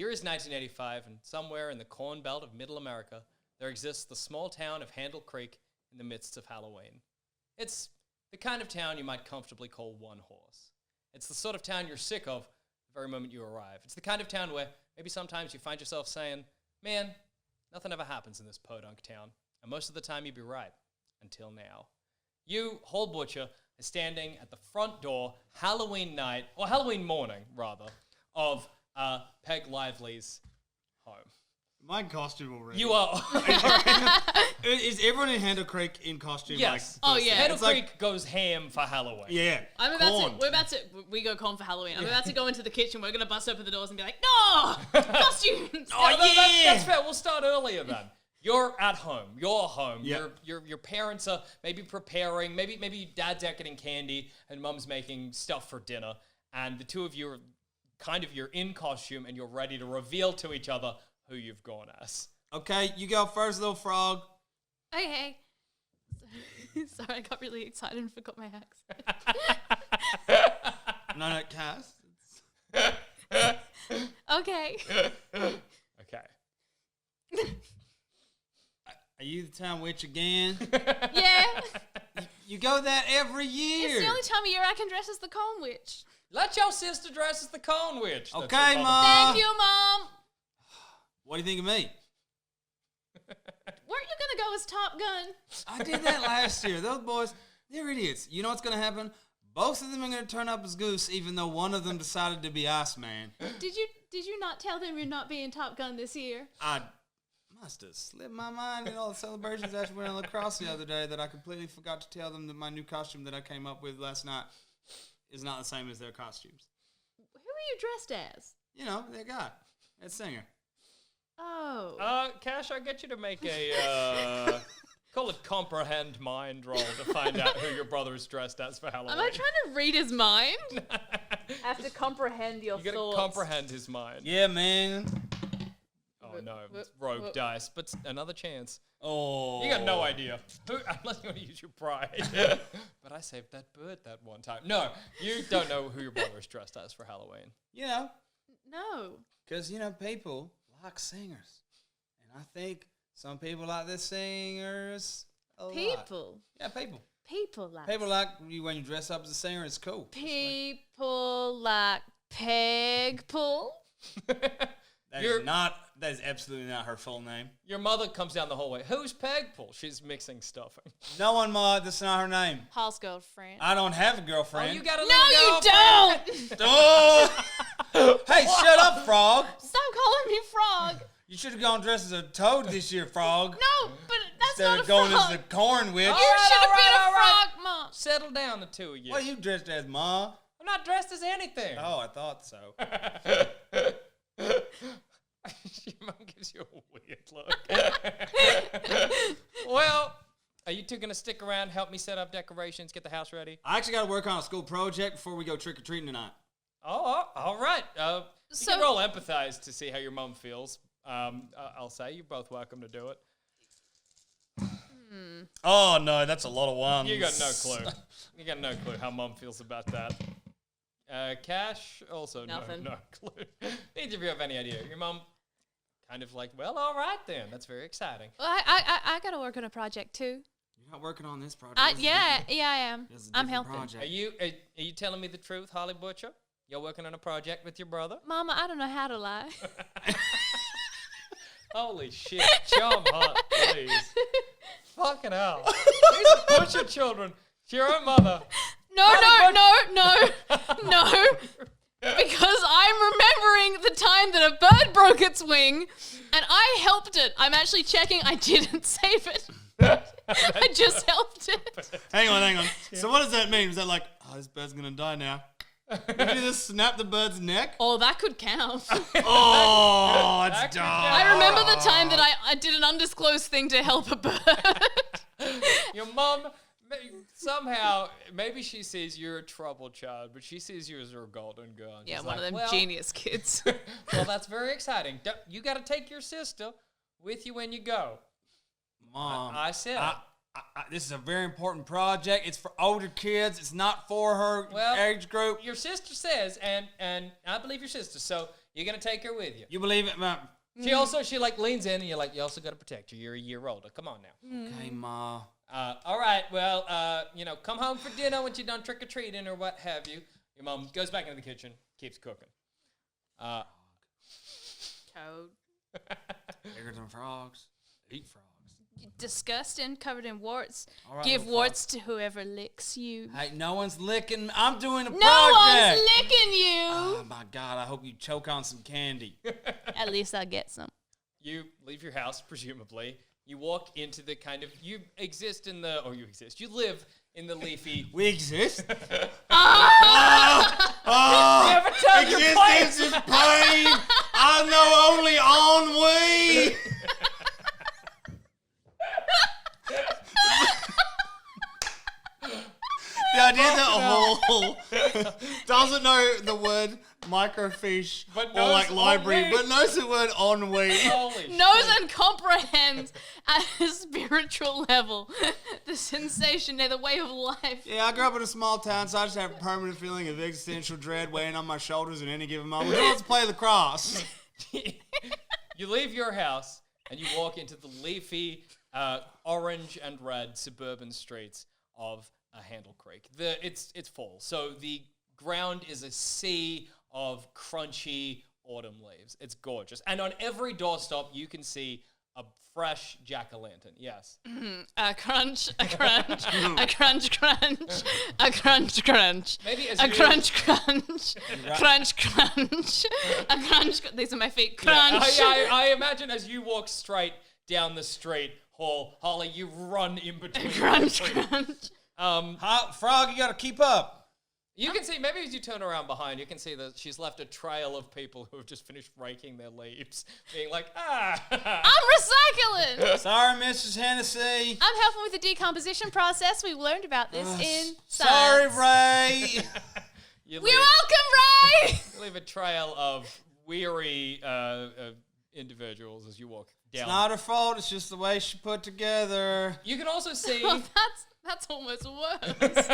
year is 1985, and somewhere in the corn belt of Middle America, there exists the small town of Handel Creek in the midst of Halloween. It's the kind of town you might comfortably call one horse. It's the sort of town you're sick of the very moment you arrive. It's the kind of town where maybe sometimes you find yourself saying, man, nothing ever happens in this podunk town. And most of the time you'd be right, until now. You, Hall Butcher, is standing at the front door Halloween night, or Halloween morning, rather, of Peg Lively's home. My costume already. You are. Is everyone in Handel Creek in costume? Yes. Oh, yeah. Handel Creek goes ham for Halloween. Yeah. We go corn for Halloween. I'm about to go into the kitchen. We're going to bust open the doors and be like, no! Costumes! That's fair. We'll start earlier then. You're at home. You're home. Yep. Your parents are maybe preparing. Maybe dad's out getting candy and mum's making stuff for dinner. And the two of you are you're in costume and you're ready to reveal to each other who you've gone as. Okay, you go first, little frog. Okay. Sorry, I got really excited and forgot my accent. No, Cass. Okay. Okay. Are you the town witch again? Yeah. You go that every year. It's the only time of year I can dress as the corn witch. Let your sister dress as the corn witch. Okay, Mom. Thank you, Mom. What do you think of me? Weren't you going to go as Top Gun? I did that last year. Those boys, they're idiots. You know what's going to happen? Both of them are going to turn up as Goose, even though one of them decided to be Iceman. Did you not tell them you're not being Top Gun this year? I must have slipped my mind in all the celebrations I actually went on lacrosse the other day that I completely forgot to tell them that my new costume that I came up with last night is not the same as their costumes. Who are you dressed as? You know, that guy, that singer. Oh. Cash, I'll get you to make a, call it comprehend mind roll to find out who your brother is dressed as for Halloween. Am I trying to read his mind? I have to comprehend your thoughts. You gotta comprehend his mind. Yeah, man. Oh no, it's rogue dice, but another chance. Oh. You got no idea. Unless you want to use your pride. But I saved that bird that one time. No, you don't know who your brother is dressed as for Halloween. You know. No. Because, you know, people like singers. And I think some people like the singers a lot. People? Yeah, people. People like... People like you when you dress up as a singer. It's cool. People like peg pull? That is absolutely not her full name. Your mother comes down the hallway. Who's Pegpull? She's mixing stuffing. No one, Ma. That's not her name. Paul's girlfriend. I don't have a girlfriend. Oh, you got a No, you don't! Oh! Hey, shut up, Frog. Stop calling me Frog. You should have gone dressed as a toad this year, Frog. No, but that's Instead not of a going frog. as the corn witch. You should have been a all right. frog, Mom. Settle down, the two of you. What are you dressed as, Ma? I'm not dressed as anything. Oh, I thought so. Your mom gives you a weird look. Well, are you two going to stick around, help me set up decorations, get the house ready? I actually got to work on a school project before we go trick-or-treating tonight. Oh, all right. You can roll empathize to see how your mom feels. I'll say you're both welcome to do it. Oh, no, that's a lot of ones. You got no clue. You got no clue how mom feels about that. Cash, also Nothing. no clue. Neither of you have any idea. Your mom kind of like, well, all right then. That's very exciting. Well, I got to work on a project, too. You're not working on this project. Yeah, I am. I'm helping. Project. Are you telling me the truth, Holly Butcher? You're working on a project with your brother? Mama, I don't know how to lie. Holy shit. Chum hot, please. Fucking hell. These are Butcher children. It's your own mother. No. Because I'm remembering the time that a bird broke its wing, and I helped it. I'm actually checking I didn't save it. I just helped it. Hang on. So what does that mean? Is that like, oh, this bird's going to die now? Did you just snap the bird's neck? Oh, that could count. Oh, it's dumb. I remember the time that I did an undisclosed thing to help a bird. Your mom, somehow, maybe she sees you're a troubled child, but she sees you as her golden girl. Yeah, she's one like, of them genius kids. Well, that's very exciting. You got to take your sister with you when you go. Mom, I said this is a very important project. It's for older kids. It's not for her age group. Your sister says, and I believe your sister, so You're gonna take her with you. You believe it, Ma? She like leans in, and you're like, you also gotta protect her. You're a year older. Come on now. Okay, Ma. All right. Well, come home for dinner once you're done trick or treating or what have you. Your mom goes back into the kitchen, keeps cooking. Toad. Bigger than frogs. Eat frogs. Disgusting, covered in warts. All right, Give little warts to whoever licks you. Hey, no one's licking. I'm doing a project. No one's licking you. Oh my God! I hope you choke on some candy. At least I'll get some. You leave your house, presumably. You walk into the you live in the leafy. We exist. Never tell your Existence is pain. I know only ennui. The idea that Hall doesn't know the word microfiche But or knows like library, ennui. but knows the word ennui. Holy Knows shit. and comprehends at a spiritual level the sensation and the way of life. Yeah, I grew up in a small town, so I just have a permanent feeling of existential dread weighing on my shoulders at any given moment. Who wants to play lacrosse? You leave your house and you walk into the leafy orange and red suburban streets of Handel Creek. It's fall, so the ground is a sea of crunchy autumn leaves. It's gorgeous, and on every doorstop you can see a fresh jack-o'-lantern. Yes. A crunch, a crunch, a crunch, crunch, a crunch, crunch. Maybe as a you- crunch, crunch, crunch, crunch, a crunch. These are my feet. Crunch. I imagine as you walk straight down the street, Holly, you run in between. Crunch, the trees. crunch. Frog, you gotta keep up. You can see, maybe as you turn around behind, you can see that she's left a trail of people who have just finished raking their leaves, being like, I'm recycling. Sorry, Mrs. Hennessy. I'm helping with the decomposition process. We learned about this in Sorry, science. Ray. You You're leave, welcome, Ray. you leave a trail of weary individuals as you walk It's down. not her fault. It's just the way she put together. You can also see... Oh, that's almost worse.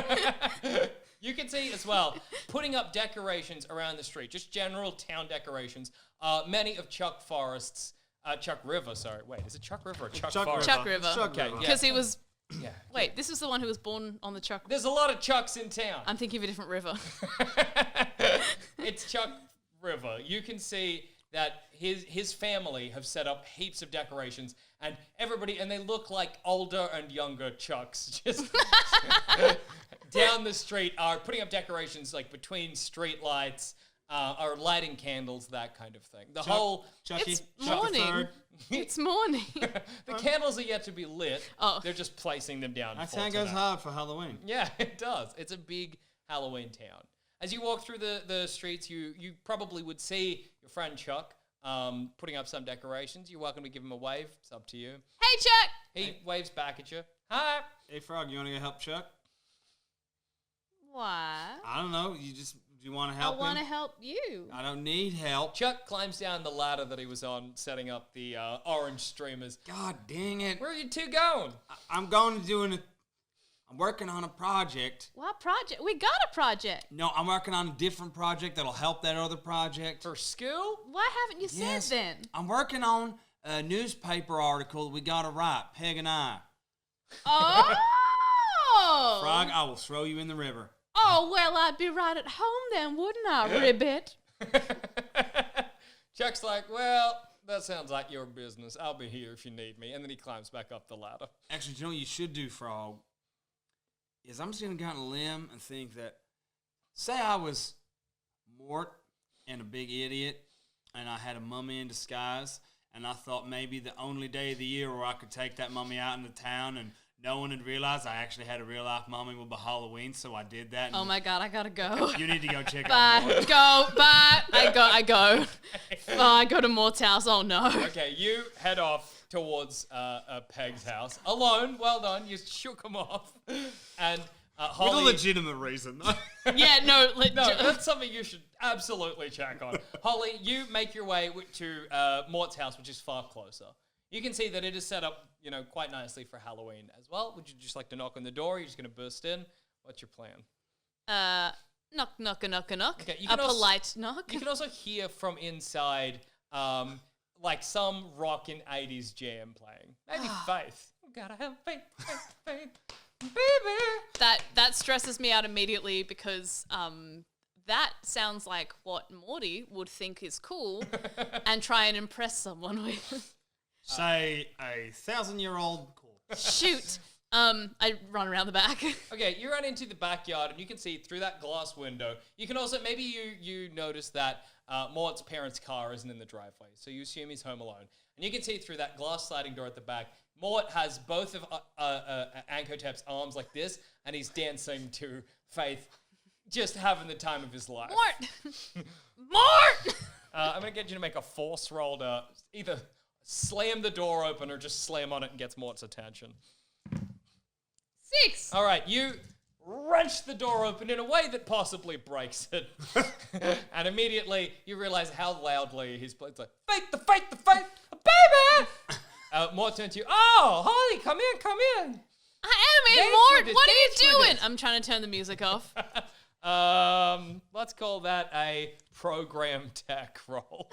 You can see as well, putting up decorations around the street, just general town decorations. Many of Chuck River, sorry. Wait, is it Chuck River or Chuck Forest? Chuck River. It's Chuck Okay, River. yeah. Because he was. Yeah. Wait, this is the one who was born on the Chuck. There's a lot of Chucks in town. I'm thinking of a different river. It's Chuck River. You can see that his family have set up heaps of decorations, and they look like older and younger Chucks just down the street are putting up decorations like between street lights, or lighting candles, that kind of thing. Chucky. It's Chuck the morning. third. It's morning. The candles are yet to be lit. Oh. They're just placing them down. That for town goes tonight. hard for Halloween. Yeah, it does. It's a big Halloween town. As you walk through the streets, you probably would see your friend Chuck putting up some decorations. You're welcome to give him a wave. It's up to you. Hey, Chuck. He waves back at you. Hi. Hey, Frog, you want to go help Chuck? Why? I don't know. Do you want to help I want to him? help you. I don't need help. Chuck climbs down the ladder that he was on, setting up the orange streamers. God dang it. Where are you two going? I'm going to I'm working on a project. What project? We got a project. No, I'm working on a different project that'll help that other project. For school? Why haven't you Yes. said then? I'm working on a newspaper article that we got to write, Peg and I. Oh. Frog, I will throw you in the river. Oh, well, I'd be right at home then, wouldn't I, Ribbit? Chuck's like, well, that sounds like your business. I'll be here if you need me. And then he climbs back up the ladder. Actually, you know what you should do, Frog? Is I'm just going to go on a limb and think that, say I was Mort and a big idiot, and I had a mummy in disguise, and I thought maybe the only day of the year where I could take that mummy out into town and no one had realized I actually had a real-life mummy would be Halloween, so I did that. Oh, my God, I got to go. You need to go check out Bye. Mort. Go. Bye. I go. Oh, I go to Mort's house. Oh, no. Okay, you head off towards Peg's house. Alone. Well done. You shook him off. And With Holly... a legitimate reason. Yeah, no. No, that's something you should absolutely check on. Holly, you make your way to Mort's house, which is far closer. You can see that it is set up, quite nicely for Halloween as well. Would you just like to knock on the door? Or are you just going to burst in? What's your plan? Knock, knock, a knock, a knock. Okay, A polite knock. You can also hear from inside, like some rock in 80s jam playing. Maybe Faith. Gotta have faith, faith, faith, baby. That stresses me out immediately because that sounds like what Morty would think is cool and try and impress someone with. Say a 1,000-year-old corpse. Shoot. I run around the back. Okay, you run into the backyard and you can see through that glass window. You can also, maybe you notice that Mort's parents' car isn't in the driveway, so you assume he's home alone. And you can see through that glass sliding door at the back, Mort has both of Ankhotep's arms like this, and he's dancing to Faith, just having the time of his life. Mort! Mort! I'm going to get you to make a force roll to either slam the door open or just slam on it and gets Mort's attention. 6. All right, you wrench the door open in a way that possibly breaks it. And immediately you realize how loudly he's playing. It's like, Faith, the faith, the faith, baby! Mort turns to you. Oh, Holly, come in. I am in, Dance Mort! with us, What are you dance with doing? us. I'm trying to turn the music off. Let's call that a program tech roll.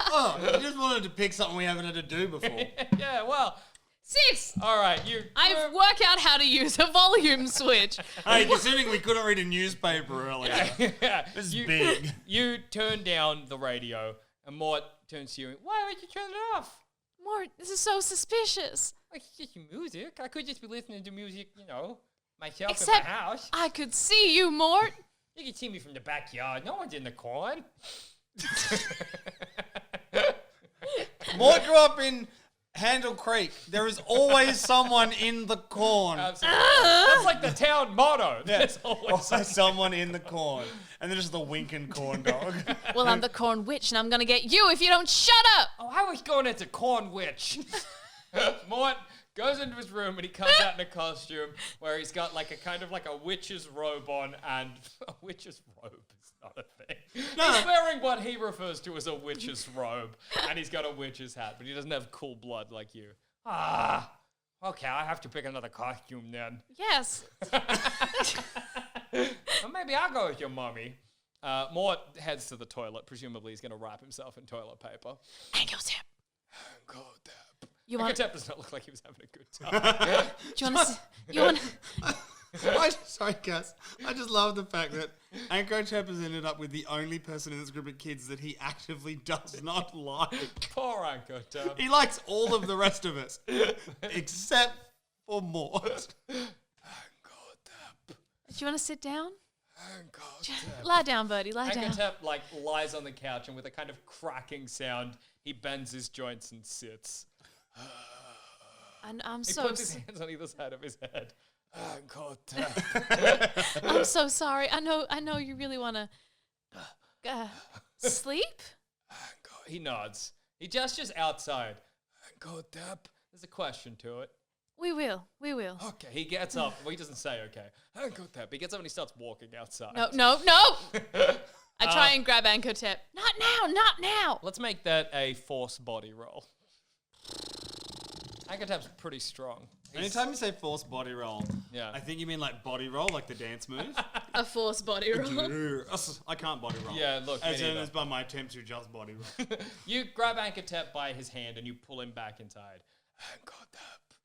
Oh, you just wanted to pick something we haven't had to do before. Yeah, well, 6. all right. I've worked out how to use a volume switch. Hey, considering we couldn't read a newspaper earlier, Yeah, this is big. You turn down the radio, and Mort turns to you. Why would you turn it off? Mort, this is so suspicious. It's just music. I could just be listening to music, myself in Except my house. I could see you, Mort. You can see me from the backyard. No one's in the corn. Mort grew up in Handel Creek. There is always someone in the corn. Absolutely. That's like the town motto. There's always Someone in the corn. And then there's the winking corn dog. Well, I'm the corn witch, and I'm gonna get you if you don't shut up. Oh, I was going into corn witch. Mort goes into his room and he comes out in a costume where he's got like a kind of like a witch's robe on, and a witch's robe is not a thing. He's wearing what he refers to as a witch's robe, and he's got a witch's hat, but he doesn't have cool blood like you. Okay, I have to pick another costume then. Yes. Well, maybe I'll go with your mummy. Mort heads to the toilet. Presumably he's going to wrap himself in toilet paper. Ankhotep. Ankhotep. You want? Ankhotep does not look like he was having a good time. Do you want to? You want? Sorry, Cass. I just love the fact that Ankhotep has ended up with the only person in this group of kids that he actively does not like. Poor Ankhotep. He likes all of the rest of us, except for Mort. Ankhotep. Do you want to sit down? Ankhotep. Lie down, Birdie. Lie down. Ankhotep lies on the couch, and with a kind of cracking sound, he bends his joints and sits. And I'm He so. puts his hands on either side of his head. Ankhotep. I'm so sorry. I know. You really want to sleep. He nods. He gestures outside. Ankhotep. There's a question to it. We will. Okay, he gets up. Well, he doesn't say okay. Ankhotep. He gets up and he starts walking outside. No. I try and grab Ankhotep. Not now. Let's make that a force body roll. Ankhotep's pretty strong. Anytime you say force body roll, Yeah. I think you mean like body roll, like the dance move. A force body roll. I can't body roll. Yeah, look, me As neither. in, by my attempt to just body roll. You grab Ankhotep by his hand and you pull him back inside. Ankhotep.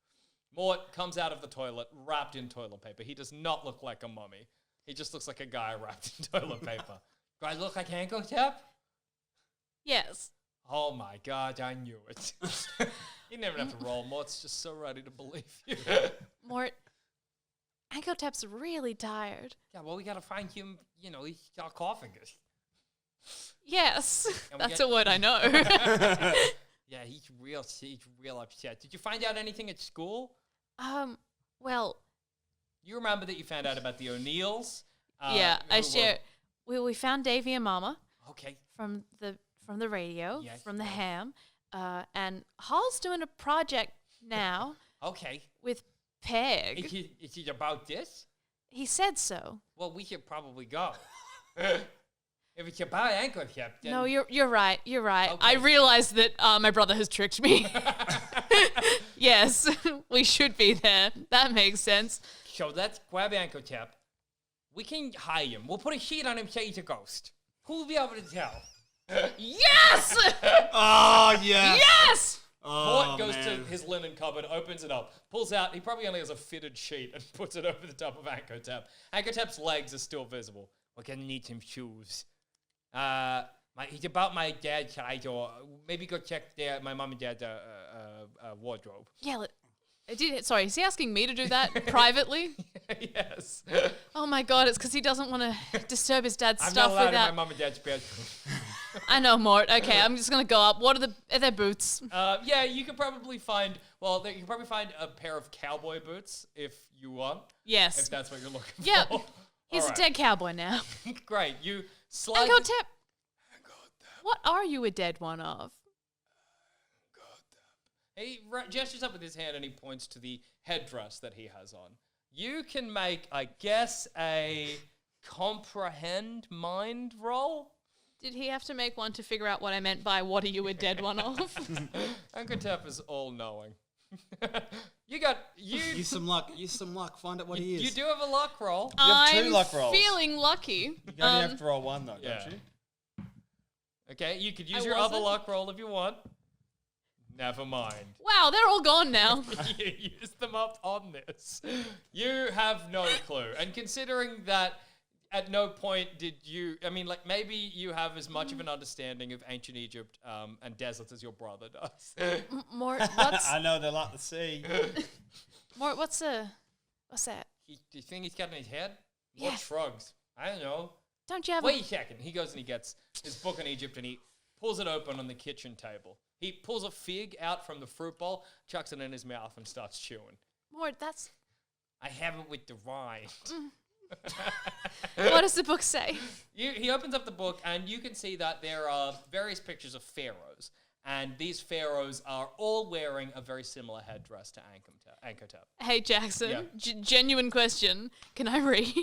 Mort comes out of the toilet wrapped in toilet paper. He does not look like a mummy. He just looks like a guy wrapped in toilet paper. Do I look like Ankhotep? Yes. Oh my God, I knew it. You never have to roll. Mort's just so ready to believe you. Mort, Ankhotep's really tired. Yeah, well, we gotta find him, his sarcophagus. Yes. And we That's get- a word I know. Yeah, he's real upset. Did you find out anything at school? Well, You remember that you found out about the O'Neills? yeah, I who were- share. We found Davy and Mama Okay. from the radio, Yes, from the yes. ham, and Hall's doing a project now Okay. with Peg. Is it about this? He said so. Well, we should probably go. If it's about Ankhotep, then... No, you're right. You're right. I Okay. realize that my brother has tricked me. Yes, we should be there. That makes sense. So let's grab Ankhotep. We can hire him. We'll put a sheet on him, say he's a ghost. Who'll be able to tell? Yes! Oh, yes. Yes! Mort goes to his linen cupboard, opens it up, pulls out, he probably only has a fitted sheet, and puts it over the top of Ankhotep. Ankhotep's legs are still visible. We're gonna need some shoes. He's about my dad's size, or maybe go check my mom and dad's wardrobe. Yeah, sorry, is he asking me to do that privately? Yes. Oh my god, it's because he doesn't want to disturb his dad's I'm stuff not allowed without... in my mom and dad's bedroom. I know, Mort. Okay, I'm just going to go up. Are there boots? Yeah, you could probably find, you can probably find a pair of cowboy boots if you want. Yes. If that's what you're looking Yep. for. He's All right. a dead cowboy now. Great. You slide... Ankhotep. What are you a dead one of? He gestures up with his hand and he points to the headdress that he has on. You can make, I guess, a comprehend mind roll. Did he have to make one to figure out what I meant by what are you a dead one of? Ankhotep is all-knowing. Use some luck. Find out what he is. You do have a luck roll. You have two I'm luck rolls. feeling lucky. You only have to roll one, though, Yeah. don't you? Okay, you could use I your other wasn't. luck roll if you want. Never mind. Wow, they're all gone now. You used them up on this. You have no clue. And considering that at no point did you, maybe you have as much of an understanding of ancient Egypt and deserts as your brother does. Mort, what's... I know they like the sea. Mort, what's that? Do you think he's got in his head? Yeah. What shrugs? I don't know. Don't you have Wait a second. He goes and he gets his book on Egypt and he pulls it open on the kitchen table. He pulls a fig out from the fruit bowl, chucks it in his mouth and starts chewing. Mort, that's... I have it with the rind. What does the book say? He opens up the book and you can see that there are various pictures of pharaohs. And these pharaohs are all wearing a very similar headdress to Ankhotep. Hey, Jackson, Yeah. Genuine question. Can I read?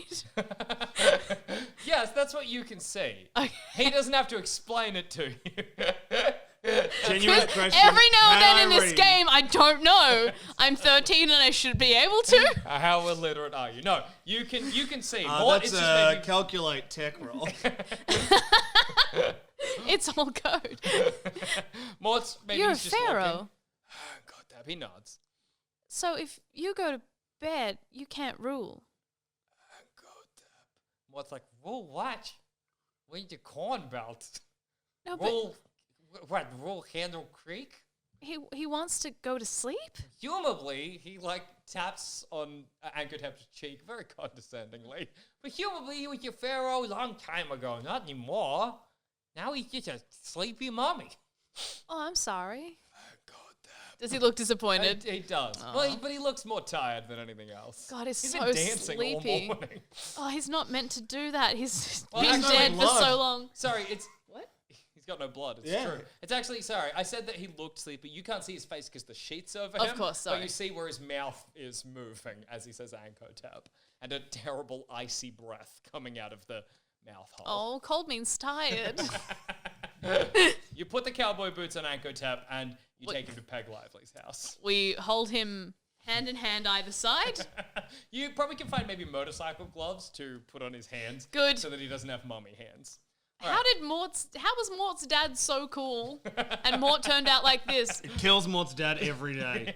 Yes, that's what you can see. Okay. He doesn't have to explain it to you. Genuine question. Every now and Can then in I this read? game, I don't know. I'm 13 and I should be able to. How illiterate are you? No, you can see. That's just a making- calculate tech roll. It's all code. Mort's maybe You're a he's just looking. pharaoh. God damn, he nods. So if you go to bed, you can't rule. Mort's like, rule what? Where's your corn belt? No, but Rule Handel Creek? he wants to go to sleep? Presumably, he taps on Ankhotep's cheek very condescendingly. Presumably, he was your pharaoh a long time ago, not anymore. Now he's just a sleepy mummy. Oh, I'm sorry. Does he look disappointed? He does. Well, but he looks more tired than anything else. God, he's so been dancing sleepy. all morning. Oh, he's not meant to do that. He's Well, been actually, dead for blood. so long. Sorry, it's... What? He's got no blood, it's Yeah. true. It's actually, sorry, I said that he looked sleepy. You can't see his face because the sheet's over Of him. course, But sorry. you see where his mouth is moving as he says Ankhotep. And a terrible icy breath coming out of the mouth hole. Oh, cold means tired. You put the cowboy boots on Ankhotep and you take him to Peg Lively's house. We hold him hand in hand either side. You probably can find maybe motorcycle gloves to put on his hands. Good. So that he doesn't have mummy hands. How was Mort's dad so cool? And Mort turned out like this. Kills Mort's dad every day.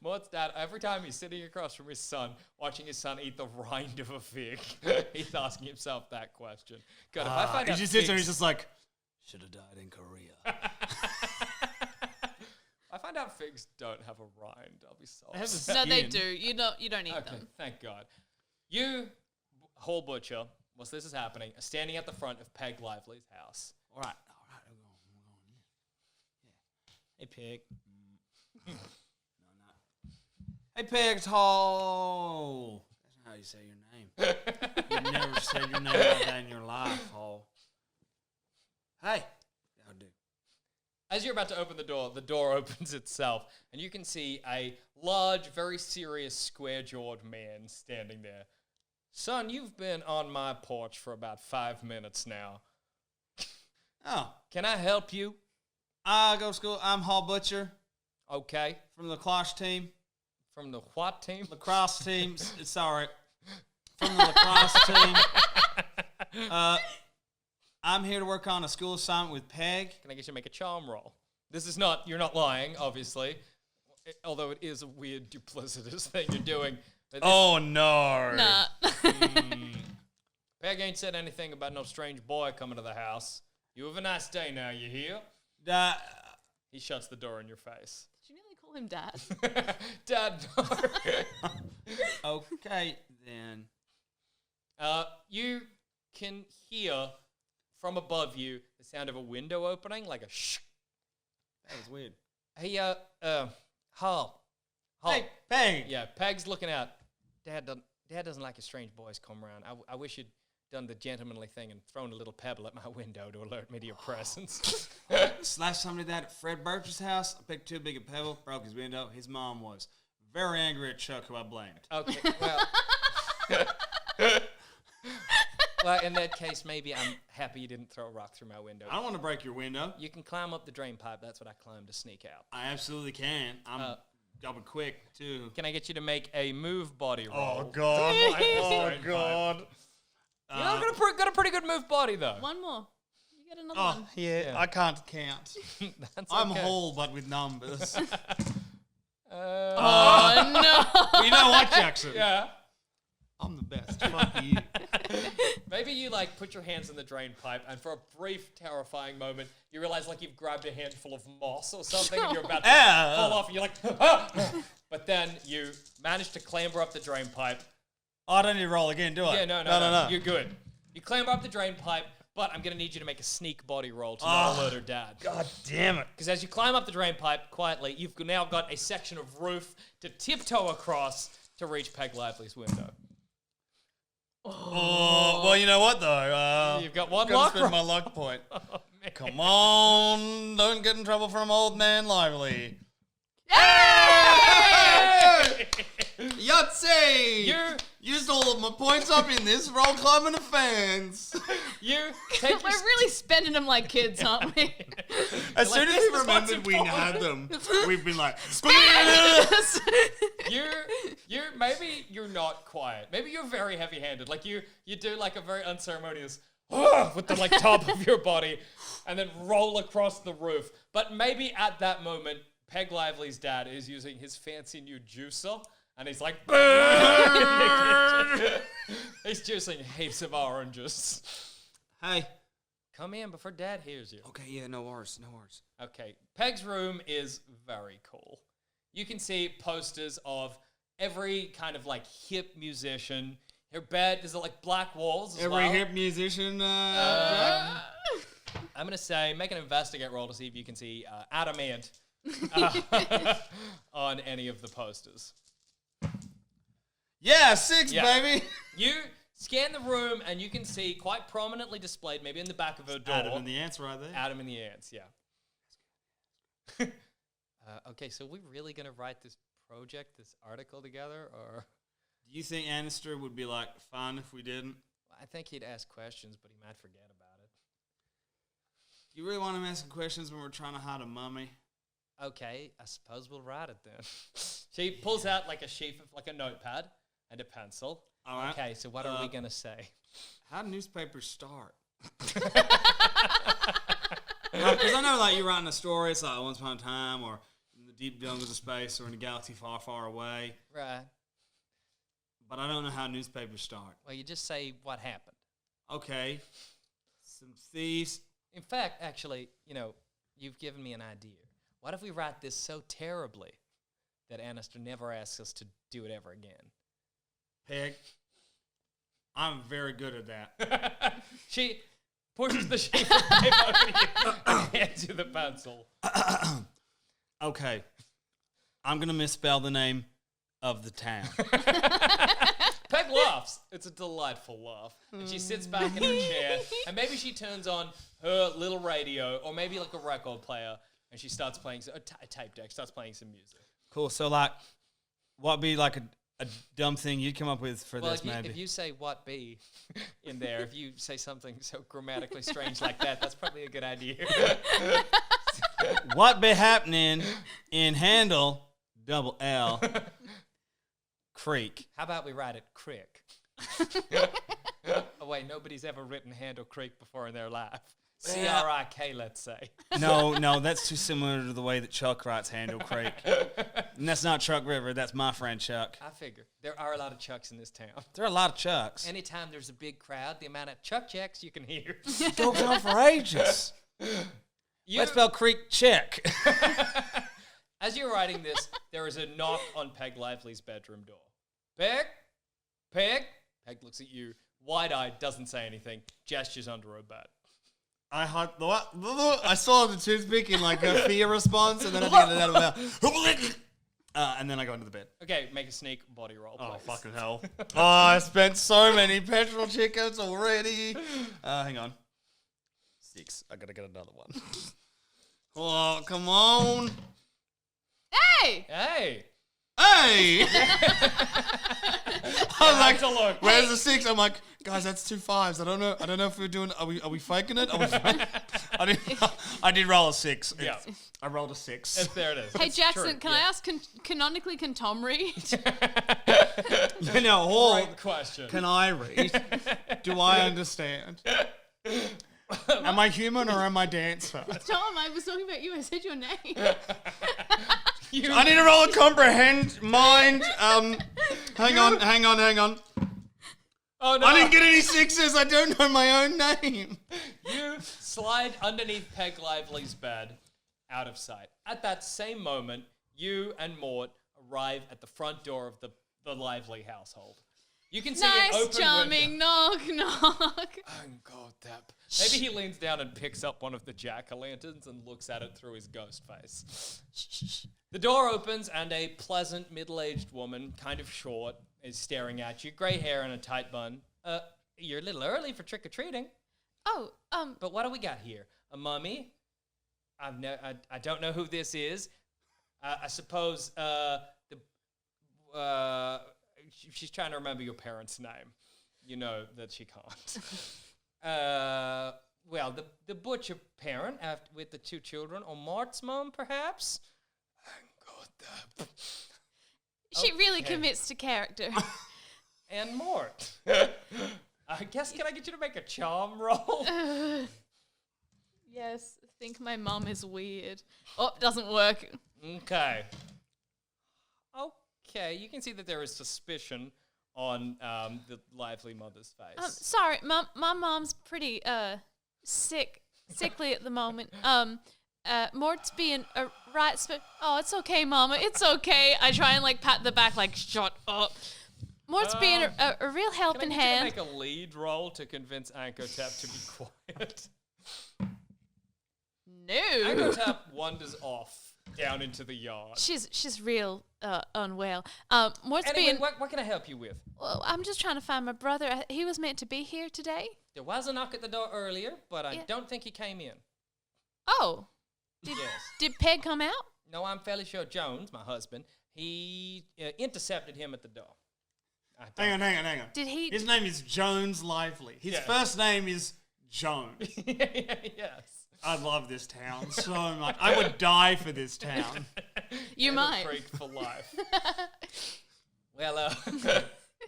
Mort's dad, every time he's sitting across from his son, watching his son eat the rind of a fig, he's asking himself that question. God, if I find He out just sits there and figs- he's just like, should have died in Korea. I find out figs don't have a rind, I'll be so They have a upset. No, they Skin. do. You don't eat Okay, them. thank God. You, whole butcher, whilst this is happening, are standing at the front of Peg Lively's house. All right. We're going. Yeah. Hey, Peg. No, not. Hey, Peg Hall. That's not how you say your name. You've never said your name like that in your life, Hall. Hey. How do? As you're about to open the door opens itself, and you can see a large, very serious, square-jawed man standing there. Son, you've been on my porch for about 5 minutes now. Oh. Can I help you? I go to school. I'm Hall Butcher Okay. from the lacrosse team. From the what team? Lacrosse team. Sorry. From the lacrosse team. I'm here to work on a school assignment with Peg. Can I get you to make a charm roll? This is not, you're not lying, obviously. Although it is a weird duplicitous thing you're doing. But Oh, no. Nah. Peg ain't said anything about no strange boy coming to the house. You have a nice day now, you hear? He shuts the door in your face. Did you nearly call him Dad? Dad, no. Okay, then. You can hear from above you the sound of a window opening, like a shh. That was weird. Hey, Hall. Hey, Peg. Yeah, Peg's looking out. Dad doesn't like a strange boys come around. I wish you'd done the gentlemanly thing and thrown a little pebble at my window to alert me to your presence. Last time I did that at Fred Birch's house, I picked too big a pebble, broke his window. His mom was very angry at Chuck, who I blamed. Okay, well... Well, in that case, maybe I'm happy you didn't throw a rock through my window. I don't want to break your window. You can climb up the drain pipe. That's what I climb to sneak out. I absolutely can. I'm double quick, too. Can I get you to make a move body roll? Oh, God. Oh, God. You got a pretty good move body, though. One more. You get another one. Yeah, I can't count. That's I'm okay. whole, but with numbers. Oh, no. You know what, Jackson? Yeah. I'm the best. Fuck you. Maybe you put your hands in the drain pipe, and for a brief, terrifying moment, you realize you've grabbed a handful of moss or something, and you're about to fall off, and you're like, ah! But then you manage to clamber up the drain pipe. Oh, I don't need to roll again, do I? Yeah, no. You're good. You clamber up the drain pipe, but I'm going to need you to make a sneak body roll to not alert her dad. God damn it. Because as you climb up the drain pipe quietly, you've now got a section of roof to tiptoe across to reach Peg Lively's window. Oh, well, you know what, though? You've got one Gotta luck spend roll. my luck point. Oh, man. Come on. Don't get in trouble from old man Lively. Hey! Yahtzee! You used all of my points up in this roll climbing a fence. You take We're really spending them like kids, aren't we? As soon as this we is what's remembered we had them, we've been like, you maybe you're not quiet. Maybe you're very heavy-handed. You do a very unceremonious with the top of your body and then roll across the roof. But maybe at that moment, Peg Lively's dad is using his fancy new juicer. And he's like, he's juicing heaps of oranges. hey. Come in before Dad hears you. Okay, yeah, no worries. Okay, Peg's room is very cool. You can see posters of every kind of hip musician. Her bed, there's black walls as well. Every hip musician, Jack? I'm going to say, make an investigate roll to see if you can see adamant on any of the posters. Yeah, 6, Yeah. baby. You scan the room and you can see quite prominently displayed, maybe in the back of her door. Adam and the ants right there. Adam and the Ants, yeah. Okay, so we're really going to write this project, this article together, or? Do you think Annister would be fine if we didn't? I think he'd ask questions, but he might forget about it. Do you really want him asking questions when we're trying to hide a mummy? Okay, I suppose we'll write it then. She pulls out a sheaf of a notepad and a pencil. All right. Okay, so what are we going to say? How do newspapers start? Because I know you're writing a story, it's once upon a time, or in the deep jungles of space, or in a galaxy far, far away. Right. But I don't know how newspapers start. Well, you just say what happened. Okay. Some thieves. In fact, actually, you've given me an idea. What if we write this so terribly that Annister never asks us to do it ever again? Peg. I'm very good at that. She pushes the sheet of paper over to you and hands you the pencil. Okay. I'm going to misspell the name of the town. Peg laughs. It's a delightful laugh. And she sits back in her chair, and maybe she turns on her little radio, or maybe a record player, and she starts playing a tape deck, starts playing some music. Cool. So, what'd be a dumb thing you'd come up with for this, maybe? If you say what be in there, if you say something so grammatically strange like that, that's probably a good idea. What be happening in Handel, double L, Creek? How about we write it crick? Oh, wait, nobody's ever written Handel Creek before in their life. C-R-I-K, let's say. No, that's too similar to the way that Chuck writes Handel Creek. And that's not Chuck River, that's my friend Chuck. I figure. There are a lot of Chucks in this town. There are a lot of Chucks. Anytime there's a big crowd, the amount of Chuck checks you can hear. It goes on for ages. Let's spell Creek check. As you're writing this, there is a knock on Peg Lively's bedroom door. Peg? Peg? Peg looks at you, wide-eyed, doesn't say anything, gestures under her bed. I saw the toothpick in like a fear response, and then I get it out of my mouth. And then I go into the bed. Okay, make a sneak body roll, please. Oh, fucking hell. Oh, I spent so many petrol chickens already. Hang on. 6. I gotta get another one. Oh, come on. Hey! Hey! Hey! I was like, to look. where's the 6? I'm like, guys, that's 2 5s. I don't know if we're doing. Are we faking it? I did roll a 6. Yeah. I rolled a 6. There it is. Hey, It's Jackson, true. can I ask, canonically, can Tom read? You know, or Great question. can I read? Do I understand? Am I human or am I dancer? Tom, I was talking about you. I said your name. I need to roll a comprehend mind. Hang on. Oh, no. I didn't get any 6s. I don't know my own name. You slide underneath Peg Lively's bed, out of sight. At that same moment, you and Mort arrive at the front door of the Lively household. You can see an Nice, open charming, window. knock. Ankhotep. Maybe he leans down and picks up one of the jack-o'-lanterns and looks at it through his ghost face. The door opens and a pleasant middle-aged woman, kind of short, is staring at you. Grey hair and a tight bun. You're a little early for trick-or-treating. Oh, But what do we got here? A mummy? I don't know who this is. I suppose she's trying to remember your parents' name. You know that she can't. Well, the butcher parent with the 2 children, or Mart's mum, perhaps? Ankhotep. she really Okay. commits to character. And Mort. I guess, can I get you to make a charm roll? Yes, I think my mom is weird. Oh, doesn't work. Okay. Okay, you can see that there is suspicion on the Lively mother's face. Sorry, my mom's pretty sickly at the moment. Mort's being a right oh, it's okay, Mama. It's okay. I try and like pat the back, like shut up. Mort's being a real helping Can I get hand. you to make a lead roll to convince Ankhotep to be quiet? No, Ankhotep wanders off down into the yard. she's real unwell. Mort's Anyway, being. what can I help you with? Well, I'm just trying to find my brother. He was meant to be here today. There was a knock at the door earlier, but I Yeah. don't think he came in. Oh, Yes. did Peg come out? No, I'm fairly sure Jones, my husband, he intercepted him at the door. Hang on. Did he? His name is Jones Lively. His Yeah. first name is Jones. Yes. I love this town so much. I would die for this town. You Handel might. Creek for life. Well,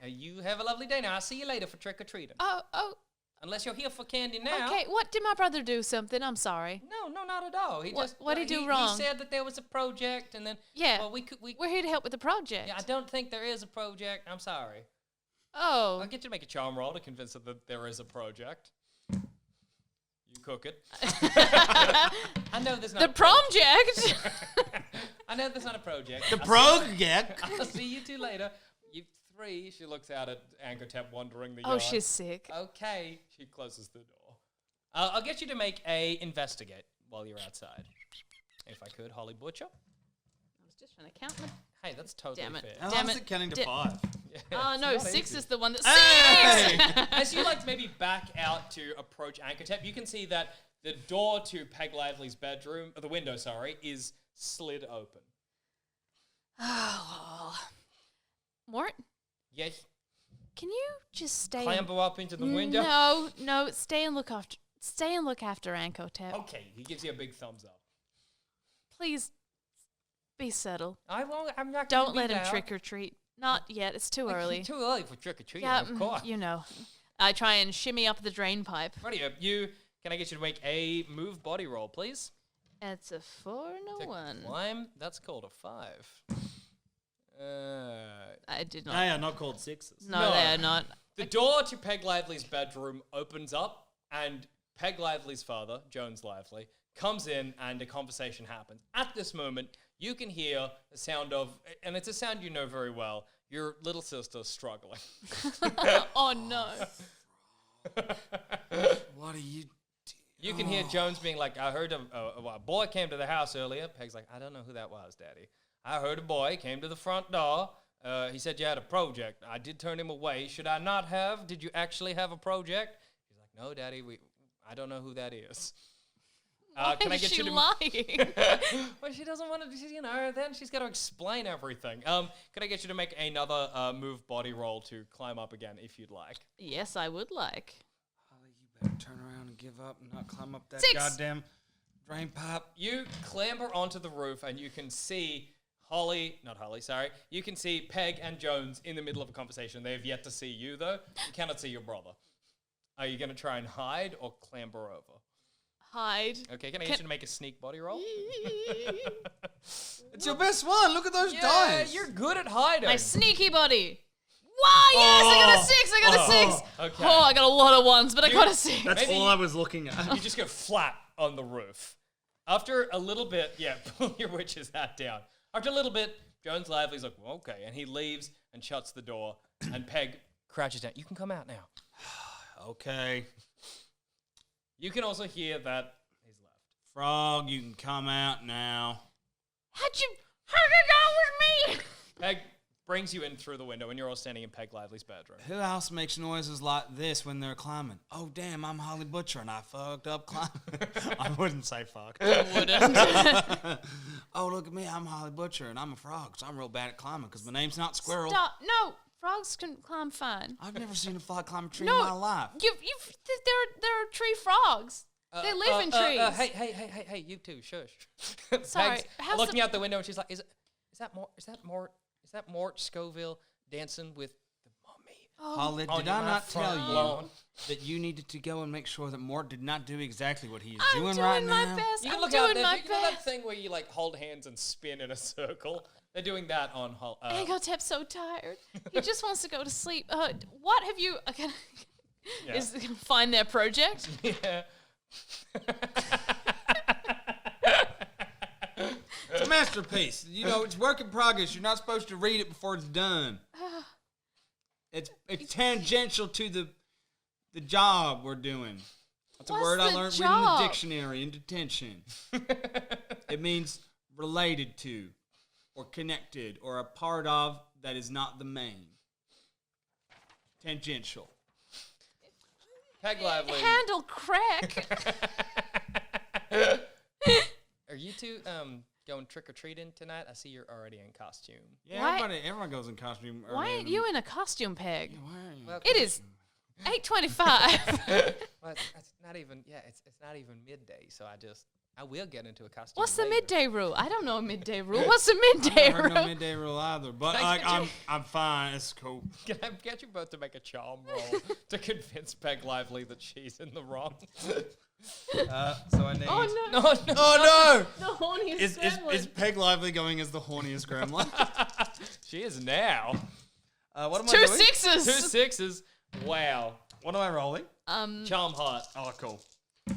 you have a lovely day now. I'll see you later for trick-or-treating. Oh, Unless you're here for candy now. okay. What did my brother do? Something? I'm sorry. No, not at all. He just What'd he do wrong? He said that there was a project, and then Yeah. well, We're here to help with the project. yeah, I don't think there is a project. I'm sorry. Oh, I'll get you to make a charm roll to convince her that there is a project. You cook it. I know there's not the a project. project. I know there's not a project. The I'll project. see you 2 later. You 3. She looks out at Ankhotep wandering the Oh, yard. she's sick. Okay. She closes the door. I'll get you to make a investigate while you're outside. If I could, Holly Butcher. I was just trying to count them. Hey, that's totally Damn it. fair. How Damn long is it. it counting to Di- 5? Yeah, Oh it's no, not 6 easy. is the one that. Hey! 6! As you like maybe back out to approach Ankhotep, you can see that the door to Peg Lively's bedroom, or the window, sorry, is slid open. Oh, Mort, Yes, can you just stay? clamber up into the window. No, stay and look after. Stay and look after Ankhotep. Okay, he gives you a big thumbs up. Please, be subtle. I won't. I'm not. Don't gonna let be him loud. trick or treat. Not yet. It's too early. Too early for trick or treating, Yeah, of course. you know. I try and shimmy up the drain pipe. Rightio. Can I get you to make a move body roll, please? It's a 4 and a 1. Climb. That's called a 5. I did not. They are not called sixes. No, they are not. The door to Peg Lively's bedroom opens up, and Peg Lively's father, Jones Lively, comes in, and a conversation happens. At this moment, you can hear the sound of, and it's a sound you know very well, your little sister struggling. Oh, no. What are you? You can hear Jones being like, I heard a boy came to the house earlier. Peg's like, I don't know who that was, Daddy. I heard a boy came to the front door. He said you had a project. I did turn him away. Should I not have? Did you actually have a project? He's like, no, Daddy, I don't know who that is. Can I get you to lying? Well, she doesn't want to, then she's got to explain everything. Can I get you to make another move body roll to climb up again if you'd like? Yes, I would like. Holly, you better turn around and give up and not climb up that 6. goddamn drain pipe. You clamber onto the roof and you can see you can see Peg and Jones in the middle of a conversation. They have yet to see you, though. You cannot see your brother. Are you going to try and hide or clamber over? Hide. Okay, can I get you to make a sneak body roll? It's your best one. Look at those Yeah, dice. you're good at hiding. My sneaky body. Wow, yes, I got a 6. I got a 6. Okay. Oh, I got a lot of ones, but I got a 6. That's Maybe all I was looking at. You just go flat on the roof. After a little bit, pull your witch's hat down. After a little bit, Jones Lively's like, well, okay, and he leaves and shuts the door, and Peg crouches down. You can come out now. Okay. You can also hear that he's left. Frog, you can come out now. How'd you go with me? Peg brings you in through the window, and you're all standing in Peg Lively's bedroom. Who else makes noises like this when they're climbing? Oh, damn, I'm Holly Butcher, and I fucked up climbing. I wouldn't say fuck. I wouldn't. Oh, look at me, I'm Holly Butcher, and I'm a frog, so I'm real bad at climbing, because my name's not Squirrel. Stop. No, frogs can climb fine. I've never seen a frog climb a tree No, in my life. There are tree frogs. They live in trees. Hey, you two, shush. Sorry, Peg's how's looking the- out the window, and she's like, is that Mort Scoville dancing with the mummy? Holly, On did your I not front tell lawn. you that you needed to go and make sure that Mort did not do exactly what he is I'm doing doing right my now? best. You can I'm look out doing there. my You know that best. thing where you like hold hands and spin in a circle? They're doing that on Ankhotep's so tired. He just wants to go to sleep. What have you? Yeah. Is find their project? Yeah. It's a masterpiece. You know, it's work in progress. You're not supposed to read it before it's done. It's tangential to the job we're doing. That's a What's word I the learned reading job? the dictionary in detention. It means related to, or connected, or a part of that is not the main. Tangential. Peg Lively. Handle crack. Are you two going trick or treating tonight? I see you're already in costume. Yeah, Why- everyone goes in costume. Why early aren't you in a costume, Peg? Why are you? Well, It is 8:25. Well, it's not even. Yeah, it's not even midday. So I will get into a costume. What's the later. midday rule? I don't know a midday rule. What's the I midday never heard no rule? midday rule either, but Can I like, get you- I'm fine. It's cool. Can I get you both to make a charm roll to convince Peg Lively that she's in the wrong? So I need. Oh no! No. Oh The horniest Is gremlin. Peg Lively going as the horniest gremlin? She is now. What am I Two doing? 6s. 2 6s. Wow. What am I rolling? Charm heart. Oh, cool. 3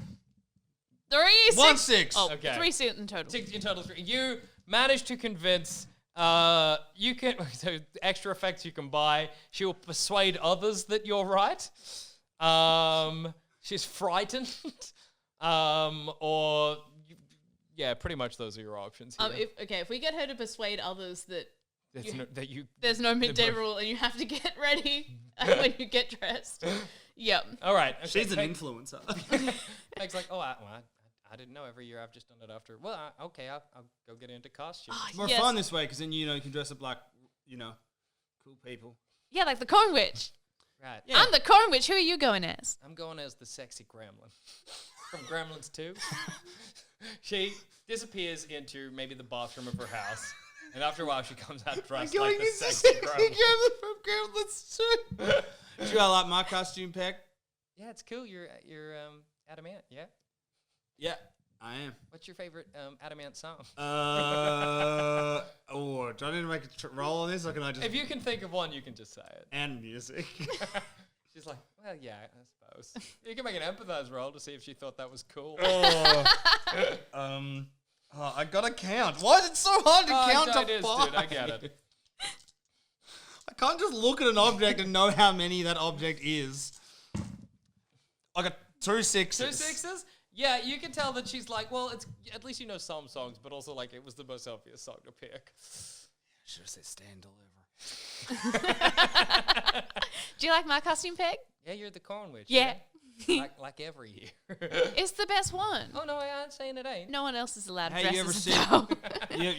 6. 1 6. Oh, Okay. 3 6 in total. 6 in total. You managed to convince. You can so extra effects you can buy. She will persuade others that you're right. She's frightened. Yeah, pretty much those are your options. Here. If we get her to persuade others that that you. there's no midday both- rule and you have to get ready when you get dressed. Yep. All right. Okay, She's an Peg- influencer. Peg's like, I didn't know. Every year I've just done it after. Well, okay, I'll go get into costume. Oh, It's more yes. fun this way because then you can dress up like cool people. Yeah, like the corn witch. Right. Yeah. I'm the corn witch. Who are you going as? I'm going as the sexy gremlin from Gremlins 2. She disappears into maybe the bathroom of her house. And after a while, she comes out dressed Going like the into sexy sexy crow. from Gremlins too. Do I like my costume, Peck? Yeah, it's cool. You're adamant. Yeah. Yeah, I am. What's your favorite adamant song? Do I need to make a roll on this, or can I just... If you can think of one, you can just say it. And music. She's like, well, yeah, I suppose. You can make an empathize roll to see if she thought that was cool. I gotta count. Why is it so hard to count it to is, 5? dude. I get it. I can't just look at an object and know how many that object is. I got 2 6s. 2 6s? Yeah, you can tell that she's like, well, it's at least you know some songs, but also like it was the most obvious song to pick. Should have said Stand Deliver. Do you like my costume, Peg? Yeah, you're the corn witch. Yeah. like every year. It's the best one. Oh no, I ain't saying it ain't. No one else is allowed to Hey, dress you ever as a seen doll.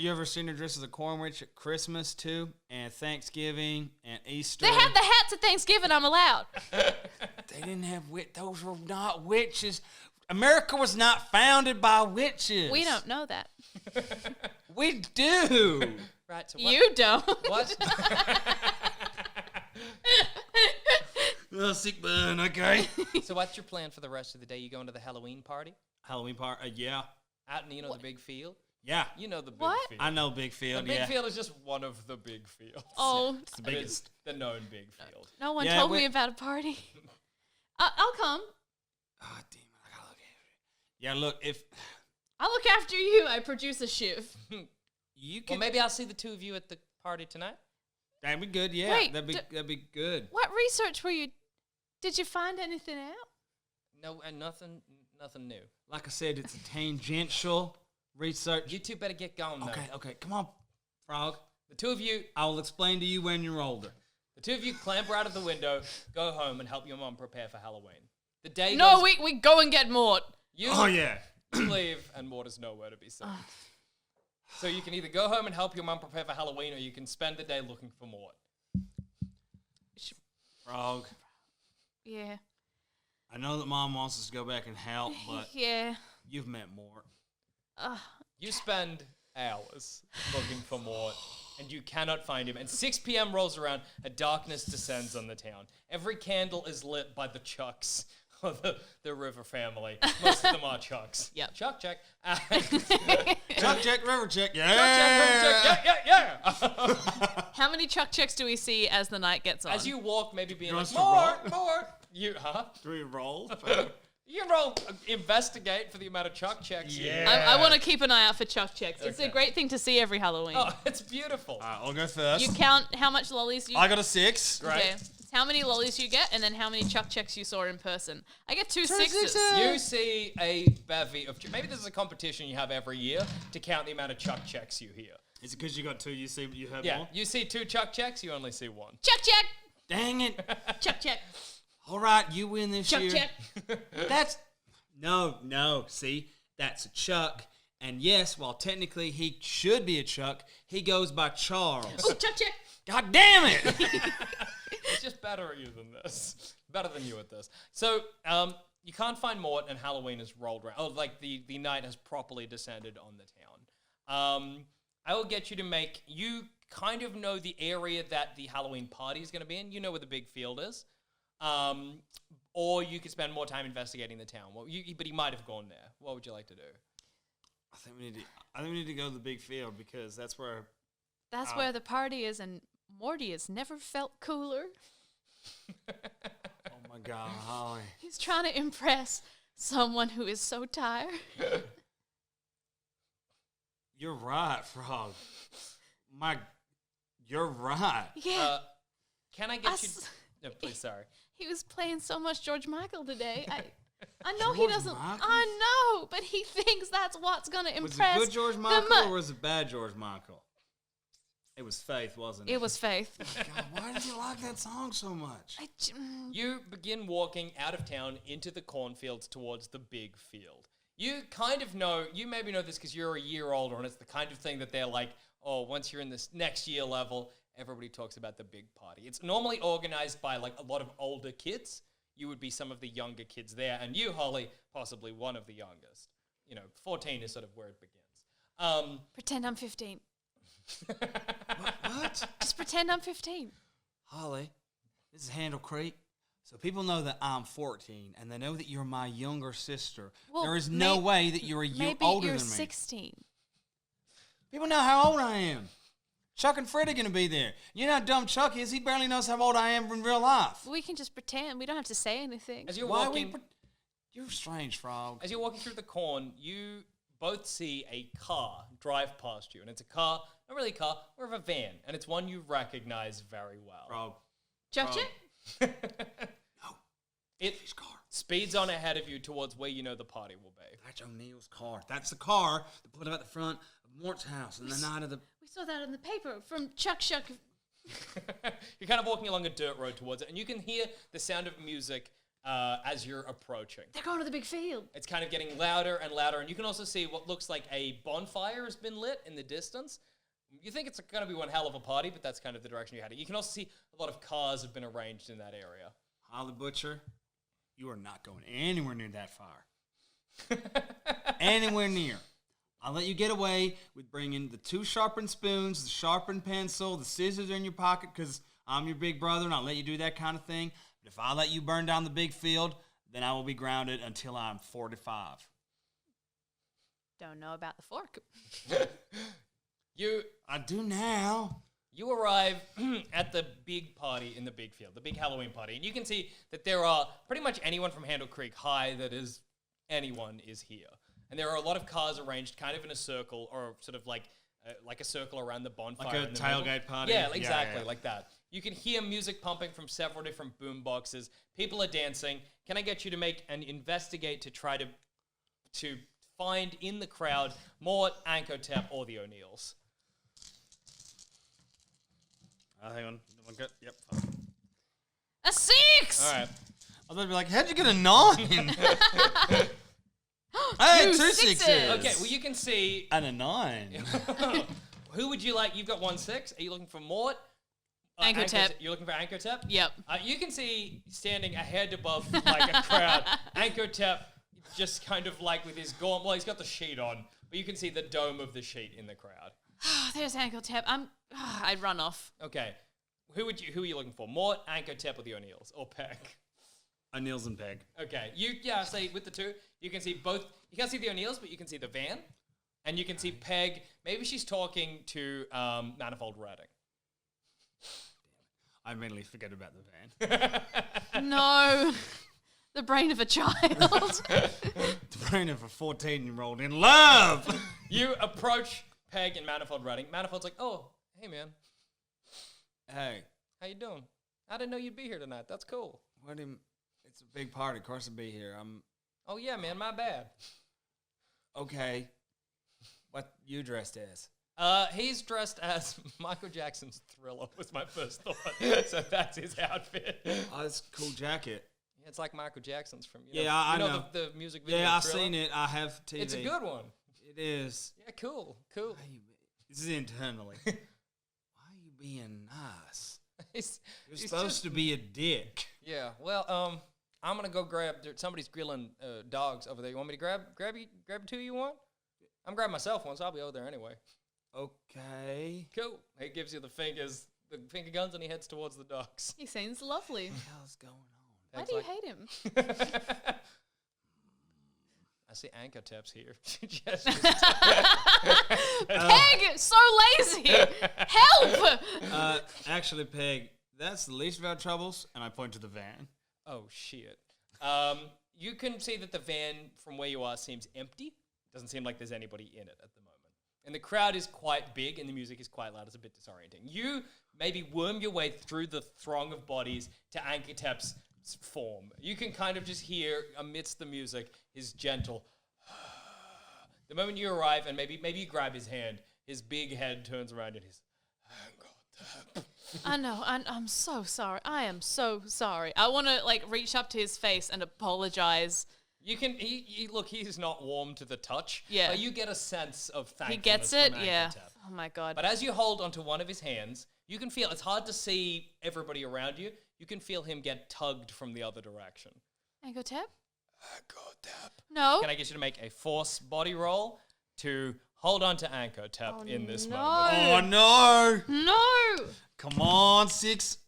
you ever seen her dressed as a corn witch at Christmas too, and Thanksgiving and Easter? They have the hats at Thanksgiving. I'm allowed. They didn't have those were not witches. America was not founded by witches. We don't know that. We do. Right, so what? You don't. What? Oh, sick burn, okay. So what's your plan for the rest of the day? You going to the Halloween party? Halloween party. Yeah. Out in, the big field? Yeah. You know the big What? field. I know Big The Field. big Yeah. field is just one of the big fields. Oh, It's the It biggest. is the known big field. no one Yeah, told me we- about a party. I'll come. Oh, damn it. I gotta look at it. Yeah, look, if I'll look after you. I produce a shift. you Well, could. maybe I'll see the two of you at the party tonight. That'd be good, yeah. Wait, that'd be good. What research were you? Did you find anything out? No, and nothing new. Like I said, it's a tangential research. You two better get going, though. Okay, come on, Frog. The two of you I will explain to you when you're older. clamber out of the window, go home, and help your mom prepare for Halloween. The day No, goes, we go and get Mort. you Yeah. leave, and Mort is nowhere to be seen. So you can either go home and help your mom prepare for Halloween, or you can spend the day looking for Mort. Frog. Yeah. I know that Mom wants us to go back and help, but Yeah. you've met Mort. You spend hours looking for Mort, and you cannot find him. And 6 p.m. rolls around, and darkness descends on the town. Every candle is lit by the Chucks, or the River family. Most of them are Chucks. Yep. Chuck check. Chuck check, river check. Yeah. Yeah. How many Chuck checks do we see as the night gets on? As you walk, maybe being like, want us to Mort. You, Do we roll? You can roll investigate for the amount of Chuck checks. Yeah. I want to keep an eye out for Chuck checks. It's a Okay. great thing to see every Halloween. Oh, it's beautiful. I'll go first. You count how much lollies you. I got a 6. Great. Okay. How many lollies you get, and then how many Chuck checks you saw in person. I get two sixes. sixes. You see a bevy of... Maybe this is a competition you have every year to count the amount of Chuck checks you hear. Is it because you got 2? You see, you heard Yeah, more. you see 2 Chuck checks, you only see 1. Chuck check. Dang it! Chuck check. All right, you win this Chuck year. check. That's no. See, that's a Chuck. And yes, while technically he should be a Chuck, he goes by Charles. Oh, Chuck check. God damn it! It's just better at you than this. Better than you at this. So, you can't find Mort, and Halloween has rolled around. Oh, like the night has properly descended on the town. I will get you to make... You kind of know the area that the Halloween party is going to be in. You know where the big field is. Or you could spend more time investigating the town. Well, but he might have gone there. What would you like to do? I think we need to go to the big field because that's where. That's where the party is, and Morty has never felt cooler. Oh my God, Holly! He's trying to impress someone who is so tired. You're right, Frog. You're right. Yeah. Can I I get you... s- No, please, sorry. He was playing so much George Michael today. I know he George doesn't. Michael? I know, but he thinks that's what's gonna Was impress. it good George the Michael or was it bad George Michael? It was Faith, wasn't it? It was Faith. God, why did you like that song so much? You begin walking out of town into the cornfields towards the big field. You kind of know, you maybe know this because you're a year older, and it's the kind of thing that they're like, oh, once you're in this next year level, everybody talks about the big party. It's normally organized by like a lot of older kids. You would be some of the younger kids there, and you, Holly, possibly one of the youngest. 14 is sort of where it begins. Pretend I'm 15. What? Just pretend I'm 15. Holly, this is Handel Creek. So people know that I'm 14, and they know that you're my younger sister. Well, there is no way that you're a year Maybe older you're than me. 16. People know how old I am. Chuck and Fred are going to be there. You know how dumb Chuck is? He barely knows how old I am in real life. We can just pretend. We don't have to say anything. As you're Why walking, you're a strange frog. as you're walking through the corn, you both see a car drive past you, and it's a car, not really a car, more of a van, and it's one you recognize very well. Frog. Chuck No. It His car. speeds on ahead of you towards where you know the party will be. That's O'Neill's car. That's the car that put him at the front of Mort's house on the night of the... We saw that in the paper from Chuck Shuck. You're kind of walking along a dirt road towards it, and you can hear the sound of music as you're approaching. They're going to the big field. It's kind of getting louder and louder, and you can also see what looks like a bonfire has been lit in the distance. You think it's going to be one hell of a party, but that's kind of the direction you're heading. You can also see a lot of cars have been arranged in that area. Holly Butcher, you are not going anywhere near that fire. Anywhere near. I'll let you get away with bringing the 2 sharpened spoons, the sharpened pencil, the scissors in your pocket, because I'm your big brother, and I'll let you do that kind of thing. But if I let you burn down the big field, then I will be grounded until I'm 45. Don't know about the fork. I do now. You arrive at the big party in the big field, the big Halloween party, and you can see that there are pretty much anyone from Handel Creek High that is anyone is here. And there are a lot of cars arranged kind of in a circle, or sort of like a circle around the bonfire. Like a in the tailgate middle. party? Yeah, Yeah, exactly, yeah. like that. You can hear music pumping from several different boom boxes. People are dancing. Can I get you to make an investigate to try to find in the crowd Mort, Ankhotep, or the O'Neills? Hang on. Yep. A 6! All right. I was going to be like, how'd you get a 9? Hey, 2 sixes. Okay, well, you can see... And a 9. Who would you like? You've got 1 6. Are you looking for Mort? Ankhotep. You're looking for Ankhotep? Yep. You can see standing a head above like a crowd, Ankhotep just kind of like with his gaunt... Well, he's got the sheet on, but you can see the dome of the sheet in the crowd. There's Ankhotep. I'd run off. Okay. Who are you looking for? Mort, Ankhotep, or the O'Neills? Or Peg? O'Neill's and Peg. Okay. See, with the two, you can see both. You can't see the O'Neills, but you can see the van. And you can see Peg. Maybe she's talking to Manifold Redding. I immediately forget about the van. No. The brain of a child. The brain of a 14-year-old in love. You approach Peg and Manifold Redding. Manifold's like, oh, hey, man. Hey, How you doing? I didn't know you'd be here tonight. That's cool. it's a big party. Of course I'll be here. Oh, yeah, man. My bad. Okay. What you dressed as? He's dressed as Michael Jackson's Thriller was my first thought. So that's his outfit. Oh, that's a cool jacket. Yeah, it's like Michael Jackson's from, Yeah, I know. the music video. Yeah, I've Thriller? seen it. I have TV. It's a good one. It is. Yeah, cool. This is internally. Why are you being nice? He's supposed just- to be a dick. Yeah, well, I'm gonna go grab. Somebody's grilling dogs over there. You want me to grab 2 you want? I'm grabbing myself one, so I'll be over there anyway. Okay. Cool. He gives you the finger guns, and he heads towards the dogs. He seems lovely. What the hell's going on? Why Peg's do you like- hate him? I see Ankhotep's here. Just- Peg, so lazy. Help! Actually, Peg, that's the least of our troubles, and I point to the van. Oh, shit. You can see that the van from where you are seems empty. Doesn't seem like there's anybody in it at the moment. And the crowd is quite big and the music is quite loud. It's a bit disorienting. You maybe worm your way through the throng of bodies to Ankhotep's form. You can kind of just hear, amidst the music, his gentle... The moment you arrive and maybe you grab his hand, his big head turns around and he's... Ankhotep. I know. I'm so sorry. I am so sorry. I want to reach up to his face and apologize. You can look. He's not warm to the touch. Yeah. But you get a sense of thankfulness. He gets it. From Yeah. Ankhotep. Oh my god. But as you hold onto one of his hands, you can feel it's hard to see everybody around you. You can feel him get tugged from the other direction. Ankhotep? Ankhotep. No. Can I get you to make a force body roll? to hold on to Ankhotep in this no. moment. Oh, no. No. Come on, 6.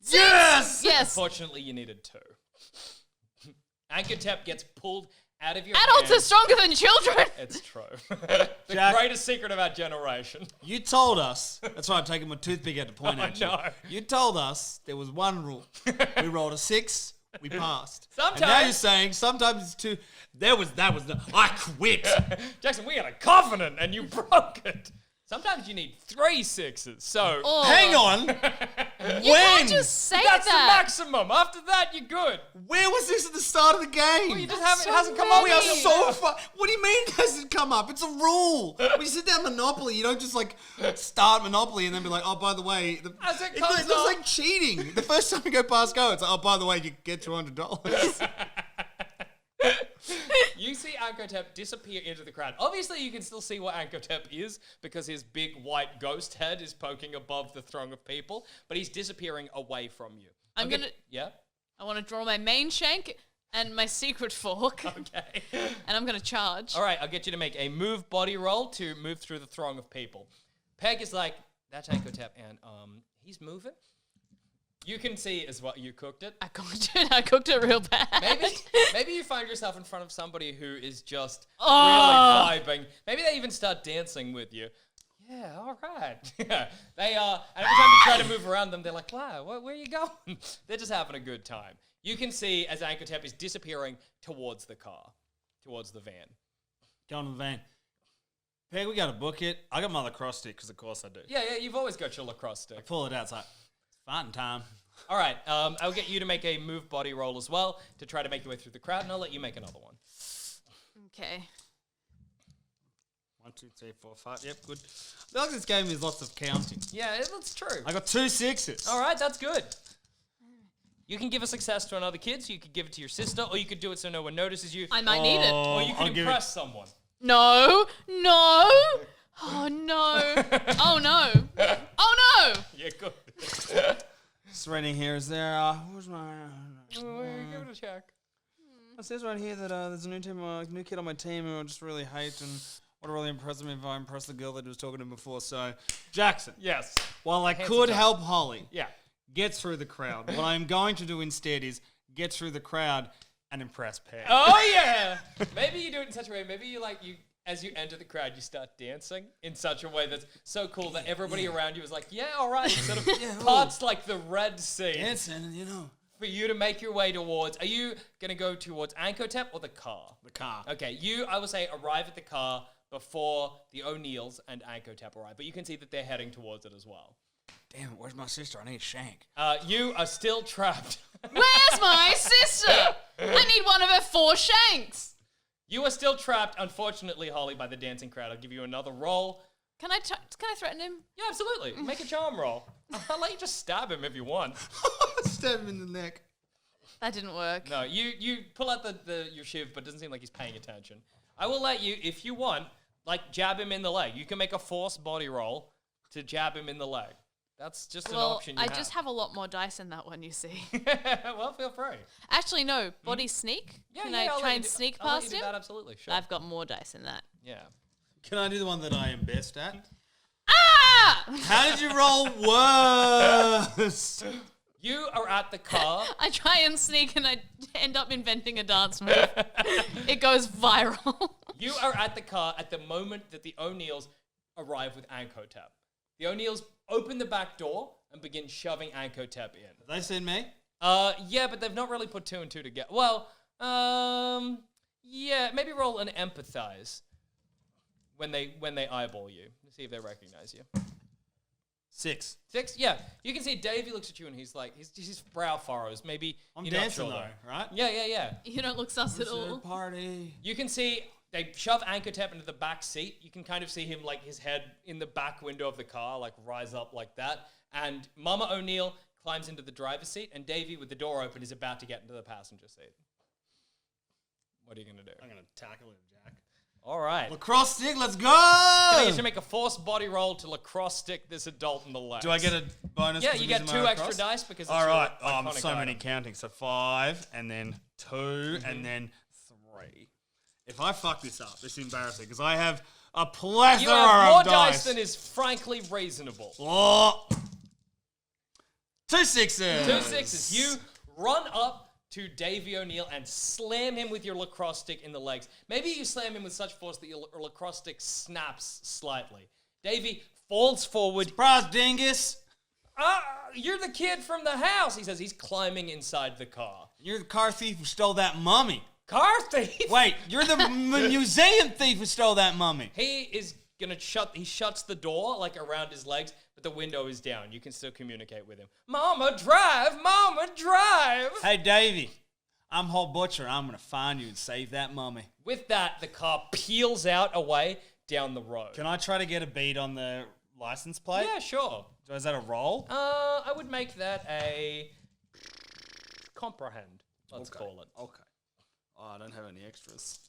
Yes! Yes. Unfortunately, you needed 2. Ankhotep gets pulled out of your Adults are hands. stronger than children. It's true. The Jack- greatest secret of our generation. You told us. That's why I'm taking my toothpick out to point Oh, at you. no. You told us there was one rule. We rolled a 6. We passed. And now Sometimes- you're saying sometimes it's 2. That was no. I quit. Jackson, we had a covenant and you broke it. Sometimes you need 3 6s. So Oh. Hang on. You when? can't just say that's the that. maximum. After that, you're good. Where was this at the start of the game? You just That's haven't, it hasn't come so up We are yet. so far. What do you mean it hasn't come up? It's a rule. When you sit down Monopoly, you don't just like start Monopoly and then be like, oh, by the way, As it it comes looks up. like cheating. The first time you go past go, it's like, oh, by the way, you get $200. You see Ankhotep disappear into the crowd. Obviously, you can still see what Ankhotep is because his big white ghost head is poking above the throng of people, but he's disappearing away from you. I'm gonna- Yeah? I want to draw my main shank and my secret fork, Okay. and I'm gonna charge. All right, I'll get you to make a move body roll to move through the throng of people. Peg is like, that's Ankhotep, and he's moving. You can see as well, you cooked it. I cooked it real bad. Maybe you find yourself in front of somebody who is just Oh. really vibing. Maybe they even start dancing with you. Yeah, all right. Yeah, they are. And every time you try to move around them, they're like, wow, where are you going? They're just having a good time. You can see as Ankhotep is disappearing towards the car, towards the van. Go on the van. Peg, we got to book it. I got my lacrosse stick because of course I do. Yeah, you've always got your lacrosse stick. Pull it out. It's like, it's fighting time. All right, I'll get you to make a move body roll as well to try to make your way through the crowd, and I'll let you make another one. Okay. 1, 2, 3, 4, 5. Yep, good. I feel like this game is lots of counting. Yeah, that's true. I got 2 6s. All right, that's good. You can give a success to another kid, so you could give it to your sister, or you could do it so no one notices you, I might need it. or you I'll could give impress someone. No. No. Oh no. Oh no. Oh no. Yeah, good. It's writing here. Is there? Where's my? Give it a check. It says right here that there's a new kid on my team who I just really hate and want to really impress him if I impress the girl that was talking to him before. So, Jackson, Yes. while I Handsome could guy. help Holly Yeah. get through the crowd, what I'm going to do instead is get through the crowd and impress Peg. Oh yeah. Maybe you do it in such a way. Maybe you as you enter the crowd, you start dancing in such a way that's so cool that everybody around you is like, yeah, all right. Sort of parts like the Red Sea Dancing, you know. for you to make your way towards. Are you gonna go towards Ankhotep or the car? The car. Okay, you, I would say, arrive at the car before the O'Neills and Ankhotep arrive, but you can see that they're heading towards it as well. Damn it, where's my sister? I need a shank. You are still trapped. Where's my sister? I need one of her 4 shanks. You are still trapped, unfortunately, Holly, by the dancing crowd. I'll give you another roll. Can I threaten him? Yeah, absolutely. Make a charm roll. I'll let you just stab him if you want. Stab him in the neck. That didn't work. No, you pull out your shiv, but it doesn't seem like he's paying attention. I will let you, if you want, jab him in the leg. You can make a force body roll to jab him in the leg. That's just an Well, option you I have. just have a lot more dice in that one, you see. Well, feel free. Actually, no. Body sneak. Can I'll I let try you and do- sneak I'll let past you do him? that, absolutely, sure. I've got more dice in that. Yeah. Can I do the one that I am best at? Ah! How did you roll worse? You are at the car. I try and sneak and I end up inventing a dance move. It goes viral. You are at the car at the moment that the O'Neills arrive with Ankhotep. The O'Neills open the back door and begin shoving Ankhotep in. Have they seen me? Yeah, but they've not really put 2 and 2 together. Well, yeah, maybe roll an empathize when they eyeball you. Let's see if they recognize you. 6. 6? Yeah. You can see Davey looks at you and he's like, his brow furrows. Maybe I'm you're not dancing sure though, right? Yeah. You don't look sus at all. Party. You can see they shove Ankhotep into the back seat. You can kind of see him, his head in the back window of the car, rise up like that. And Mama O'Neill climbs into the driver's seat, and Davey, with the door open, is about to get into the passenger seat. What are you going to do? I'm going to tackle him, Jack. All right. Lacrosse stick, let's go! Can I get you to make a force body roll to lacrosse stick this adult in the legs? Do I get a bonus? Yeah, 'cause you I'm get using 2 my extra lacrosse? dice because it's All right. your Oh, iconic so many item. counting. So 5, and then 2, and then 3. If I fuck this up, this is embarrassing because I have A plethora You have more of dice than is frankly reasonable. Oh. 2 sixes. 2 sixes. You run up to Davy O'Neill and slam him with your lacrosse stick in the legs. Maybe you slam him with such force that your lacrosse stick snaps slightly. Davy falls forward. Surprise, dingus. You're the kid from the house, he says. He's climbing inside the car. You're the car thief who stole that mummy. Car thief? Wait, you're the museum thief who stole that mummy. He is gonna he shuts the door, like, around his legs, but the window is down. You can still communicate with him. Mama, drive! Mama, drive! Hey, Davy, I'm Hall Butcher. I'm going to find you and save that mummy. With that, the car peels out away down the road. Can I try to get a beat on the license plate? Yeah, sure. Is that a roll? I would make that a comprehend, let's call it. Okay. Oh, I don't have any extras.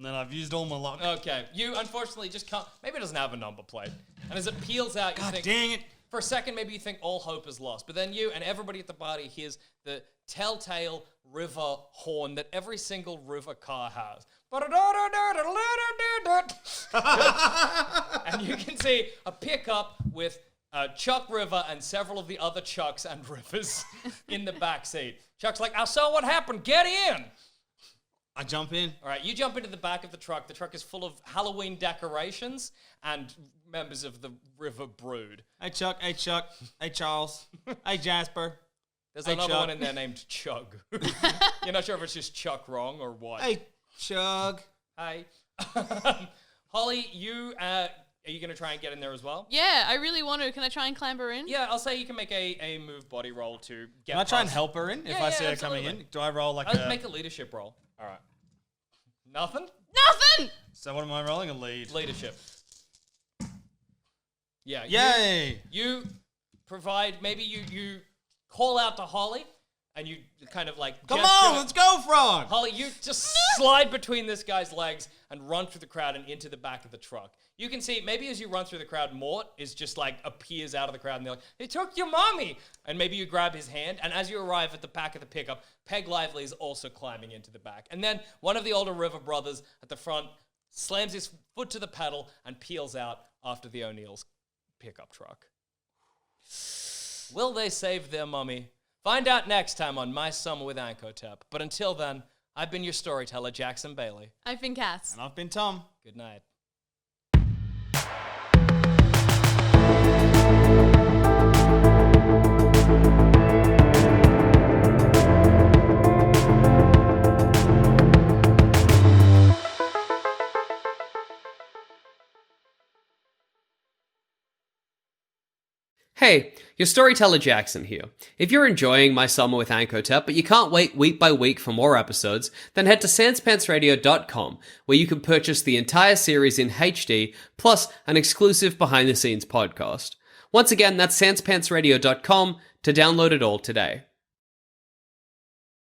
Then I've used all my luck. Okay, you unfortunately just can't. Maybe it doesn't have a number plate. And as it peels out, you God think, dang it. for a second, maybe you think all hope is lost. But then you and everybody at the party hears the telltale river horn that every single river car has. And you can see a pickup with Chuck River and several of the other Chucks and Rivers in the back seat. Chuck's like, I saw what happened. Get in. I jump in. All right, you jump into the back of the truck. The truck is full of Halloween decorations and members of the River Brood. Hey, Chuck. Hey, Chuck. Hey, Charles. Hey, Jasper. There's Hey, another Chuck. one in there named Chug. You're not sure if it's just Chuck wrong or what. Hey, Chug. Hey. Holly, are you going to try and get in there as well? Yeah, I really want to. Can I try and clamber in? Yeah, I'll say you can make a move body roll to get Can I try and past- help her in if Yeah, I see yeah, her coming absolutely. in? Do I roll like I'll a... make a leadership roll. All right. Nothing? Nothing! So what am I rolling? A lead. Leadership. Yeah. Yay. You provide, maybe you call out to Holly and you kind of like... Come gesture on, it. let's go, Frog. Holly, you just slide between this guy's legs and run through the crowd and into the back of the truck. You can see, maybe as you run through the crowd, Mort is just like appears out of the crowd and they're like, he took your mommy! And maybe you grab his hand, and as you arrive at the back of the pickup, Peg Lively is also climbing into the back. And then one of the older River brothers at the front slams his foot to the pedal and peels out after the O'Neill's pickup truck. Will they save their mummy? Find out next time on My Summer with Ankhotep. But until then, I've been your storyteller, Jackson Bailey. I've been Cass. And I've been Tom. Good night. Hey, your storyteller Jackson here. If you're enjoying My Summer with Ankhotep, but you can't wait week by week for more episodes, then head to sanspantsradio.com, where you can purchase the entire series in HD, plus an exclusive behind-the-scenes podcast. Once again, that's sanspantsradio.com to download it all today.